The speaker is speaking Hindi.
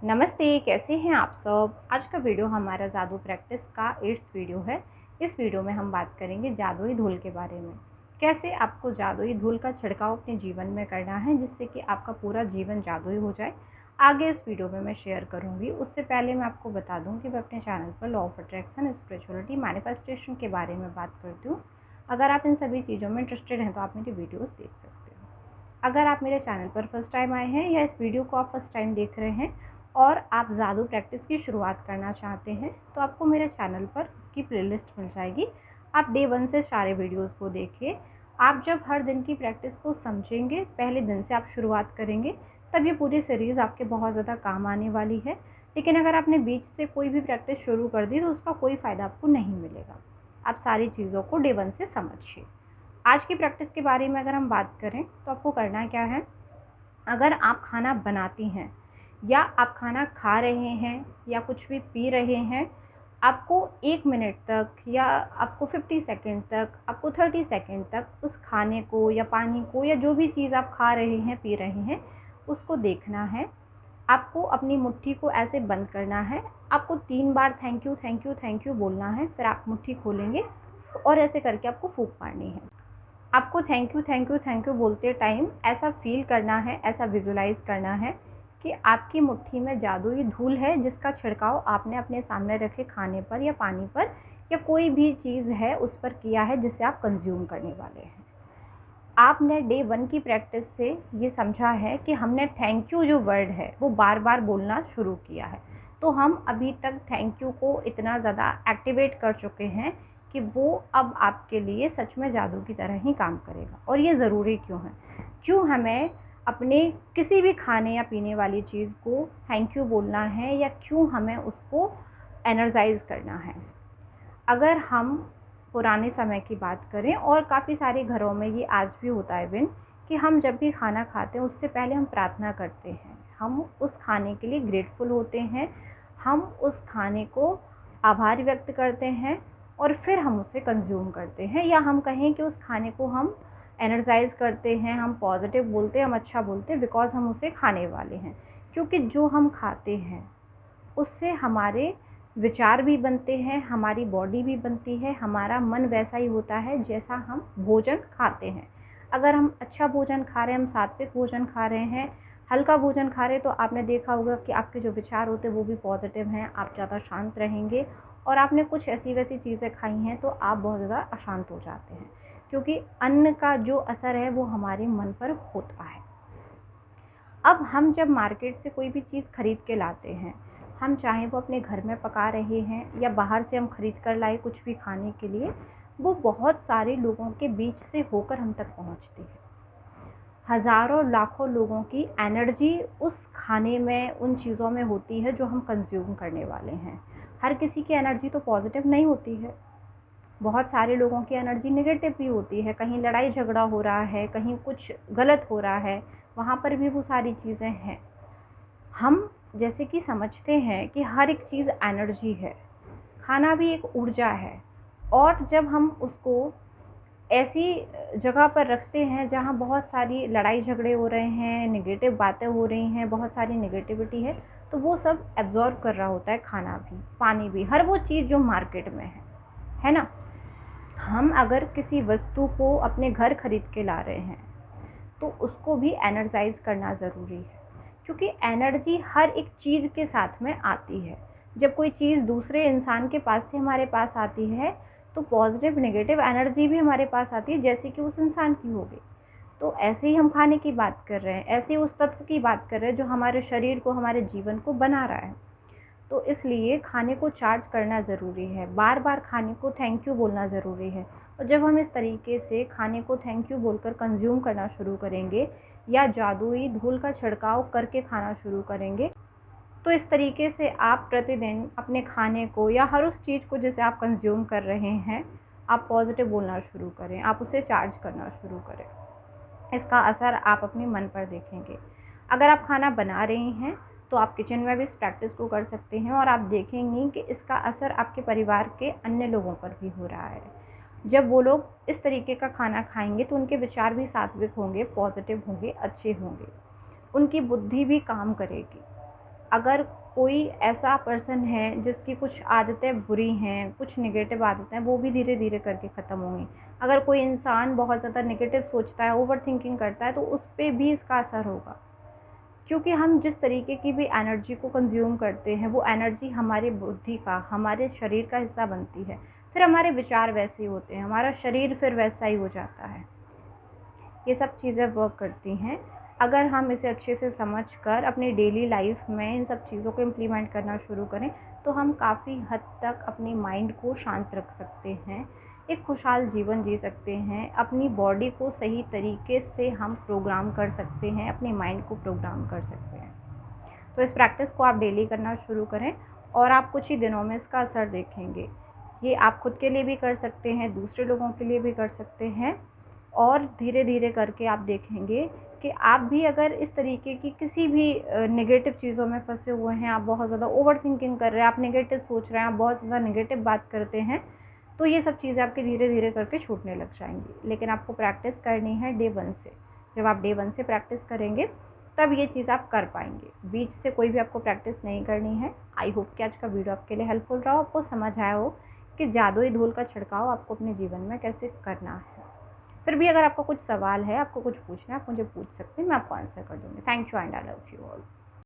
नमस्ते, कैसे हैं आप सब। आज का वीडियो हमारा जादू प्रैक्टिस का 8th वीडियो है। इस वीडियो में हम बात करेंगे जादुई धूल के बारे में। कैसे आपको जादुई धूल का छिड़काव अपने जीवन में करना है जिससे कि आपका पूरा जीवन जादुई हो जाए। आगे इस वीडियो में मैं शेयर करूंगी। उससे पहले मैं आपको बता दूं कि मैं अपने चैनल पर law of attraction, spirituality, manifestation के बारे में बात करती हूँ। अगर आप इन सभी चीज़ों में इंटरेस्टेड हैं तो आप मेरी वीडियोज़ देख सकते हो। अगर आप मेरे चैनल पर फर्स्ट टाइम आए हैं या इस वीडियो को आप फर्स्ट टाइम देख रहे हैं और आप जादू प्रैक्टिस की शुरुआत करना चाहते हैं तो आपको मेरे चैनल पर इसकी प्लेलिस्ट मिल जाएगी। आप डे 1 से सारे वीडियोस को देखिए। आप जब हर दिन की प्रैक्टिस को समझेंगे, पहले दिन से आप शुरुआत करेंगे, तब ये पूरी सीरीज़ आपके बहुत ज़्यादा काम आने वाली है। लेकिन अगर आपने बीच से कोई भी प्रैक्टिस शुरू कर दी तो उसका कोई फ़ायदा आपको नहीं मिलेगा। आप सारी चीज़ों को डे 1 से समझिए। आज की प्रैक्टिस के बारे में अगर हम बात करें तो आपको करना क्या है। अगर आप खाना बनाती हैं या आप खाना खा रहे हैं या कुछ भी पी रहे हैं, आपको 1 मिनट तक या आपको 50 सेकंड तक, आपको 30 सेकंड तक उस खाने को या पानी को या जो भी चीज़ आप खा रहे हैं, पी रहे हैं, उसको देखना है। आपको अपनी मुट्ठी को ऐसे बंद करना है। आपको 3 बार thank you thank you thank you बोलना है। फिर आप मुट्ठी खोलेंगे और ऐसे करके आपको फूंक मारनी है। आपको thank you thank you thank you बोलते टाइम ऐसा फील करना है, ऐसा विजुलाइज करना है कि आपकी मुट्ठी में जादुई धूल है जिसका छिड़काव आपने अपने सामने रखे खाने पर या पानी पर या कोई भी चीज़ है उस पर किया है जिसे आप कंज्यूम करने वाले हैं। आपने डे 1 की प्रैक्टिस से ये समझा है कि हमने थैंक यू जो वर्ड है वो बार बार बोलना शुरू किया है। तो हम अभी तक थैंक यू को इतना ज़्यादा एक्टिवेट कर चुके हैं कि वो अब आपके लिए सच में जादू की तरह ही काम करेगा। और ये ज़रूरी क्यों है? क्यों हमें अपने किसी भी खाने या पीने वाली चीज़ को थैंक यू बोलना है या क्यों हमें उसको एनर्जाइज करना है? अगर हम पुराने समय की बात करें, और काफ़ी सारे घरों में ये आज भी होता है इवन, कि हम जब भी खाना खाते हैं उससे पहले हम प्रार्थना करते हैं। हम उस खाने के लिए ग्रेटफुल होते हैं, हम उस खाने को आभार व्यक्त करते हैं और फिर हम उसे कंज्यूम करते हैं, या हम कहें कि उस खाने को हम एनर्जाइज करते हैं, हम पॉजिटिव बोलते हैं, हम अच्छा बोलते हैं, बिकॉज हम उसे खाने वाले हैं। क्योंकि जो हम खाते हैं उससे हमारे विचार भी बनते हैं, हमारी बॉडी भी बनती है, हमारा मन वैसा ही होता है जैसा हम भोजन खाते हैं। अगर हम अच्छा भोजन खा रहे हैं, हम सात्विक भोजन खा रहे हैं, हल्का भोजन खा रहे हैं, तो आपने देखा होगा कि आपके जो विचार होते हैं वो भी पॉजिटिव हैं, आप ज़्यादा शांत रहेंगे। और आपने कुछ ऐसी वैसी चीज़ें खाई हैं तो आप बहुत ज़्यादा अशांत हो जाते हैं, क्योंकि अन्न का जो असर है वो हमारे मन पर होता है। अब हम जब मार्केट से कोई भी चीज़ खरीद के लाते हैं, हम चाहे वो अपने घर में पका रहे हैं या बाहर से हम खरीद कर लाए कुछ भी खाने के लिए, वो बहुत सारे लोगों के बीच से होकर हम तक पहुंचती है। हज़ारों लाखों लोगों की एनर्जी उस खाने में, उन चीज़ों में होती है जो हम कंज्यूम करने वाले हैं। हर किसी की एनर्जी तो पॉजिटिव नहीं होती है। बहुत सारे लोगों की एनर्जी नेगेटिव भी होती है। कहीं लड़ाई झगड़ा हो रहा है, कहीं कुछ गलत हो रहा है, वहाँ पर भी वो सारी चीज़ें हैं। हम जैसे कि समझते हैं कि हर एक चीज़ एनर्जी है, खाना भी एक ऊर्जा है। और जब हम उसको ऐसी जगह पर रखते हैं जहाँ बहुत सारी लड़ाई झगड़े हो रहे हैं, नेगेटिव बातें हो रही हैं, बहुत सारी नेगेटिविटी है, तो वो सब एब्जॉर्ब कर रहा होता है, खाना भी, पानी भी, हर वो चीज़ जो मार्केट में है ना। हम अगर किसी वस्तु को अपने घर खरीद के ला रहे हैं तो उसको भी एनर्जाइज करना ज़रूरी है, क्योंकि एनर्जी हर एक चीज़ के साथ में आती है। जब कोई चीज़ दूसरे इंसान के पास से हमारे पास आती है तो पॉजिटिव नेगेटिव एनर्जी भी हमारे पास आती है, जैसे कि उस इंसान की होगी। तो ऐसे ही हम खाने की बात कर रहे हैं, ऐसे ही उस तत्व की बात कर रहे हैं जो हमारे शरीर को, हमारे जीवन को बना रहा है। तो इसलिए खाने को चार्ज करना ज़रूरी है, बार बार खाने को थैंक यू बोलना ज़रूरी है। और जब हम इस तरीके से खाने को थैंक यू बोलकर कंज्यूम करना शुरू करेंगे या जादुई धूल का छिड़काव करके खाना शुरू करेंगे, तो इस तरीके से आप प्रतिदिन अपने खाने को या हर उस चीज़ को जिसे आप कंज्यूम कर रहे हैं, आप पॉजिटिव बोलना शुरू करें, आप उसे चार्ज करना शुरू करें। इसका असर आप अपने मन पर देखेंगे। अगर आप खाना बना रही हैं तो आप किचन में भी इस प्रैक्टिस को कर सकते हैं और आप देखेंगी कि इसका असर आपके परिवार के अन्य लोगों पर भी हो रहा है। जब वो लोग इस तरीके का खाना खाएंगे तो उनके विचार भी सात्विक होंगे, पॉजिटिव होंगे, अच्छे होंगे, उनकी बुद्धि भी काम करेगी। अगर कोई ऐसा पर्सन है जिसकी कुछ आदतें बुरी हैं, कुछ नेगेटिव आदतें हैं, वो भी धीरे धीरे करके ख़त्म होंगी। अगर कोई इंसान बहुत ज़्यादा नेगेटिव सोचता है, ओवर थिंकिंग करता है, तो उस पे भी इसका असर होगा। क्योंकि हम जिस तरीके की भी एनर्जी को कंज्यूम करते हैं, वो एनर्जी हमारी बुद्धि का, हमारे शरीर का हिस्सा बनती है। फिर हमारे विचार वैसे ही होते हैं, हमारा शरीर फिर वैसा ही हो जाता है। ये सब चीज़ें वर्क करती हैं। अगर हम इसे अच्छे से समझ कर अपनी डेली लाइफ में इन सब चीज़ों को इम्प्लीमेंट करना शुरू करें, तो हम काफ़ी हद तक अपनी माइंड को शांत रख सकते हैं, एक खुशहाल जीवन जी सकते हैं, अपनी बॉडी को सही तरीके से हम प्रोग्राम कर सकते हैं, अपनी माइंड को प्रोग्राम कर सकते हैं। तो इस प्रैक्टिस को आप डेली करना शुरू करें और आप कुछ ही दिनों में इसका असर देखेंगे। ये आप खुद के लिए भी कर सकते हैं, दूसरे लोगों के लिए भी कर सकते हैं, और धीरे धीरे करके आप देखेंगे कि आप भी अगर इस तरीके की किसी भी नेगेटिव चीज़ों में फंसे हुए हैं, आप बहुत ज़्यादा ओवर थिंकिंग कर रहे हैं, आप नेगेटिव सोच रहे हैं, आप बहुत ज़्यादा नेगेटिव बात करते हैं, तो ये सब चीज़ें आपकी धीरे धीरे करके छूटने लग जाएंगी। लेकिन आपको प्रैक्टिस करनी है डे 1 से। जब आप डे 1 से प्रैक्टिस करेंगे तब ये चीज़ आप कर पाएंगे, बीच से कोई भी आपको प्रैक्टिस नहीं करनी है। आई होप कि आज का वीडियो आपके लिए हेल्पफुल रहा, आपको समझ आया हो कि जादुई धूल का छिड़काव आपको अपने जीवन में कैसे करना है। फिर भी अगर आपको कुछ सवाल है, आपको कुछ पूछना है, आप मुझे पूछ सकते हैं, मैं आपको आंसर कर दूँगी। Thank you and I love you all.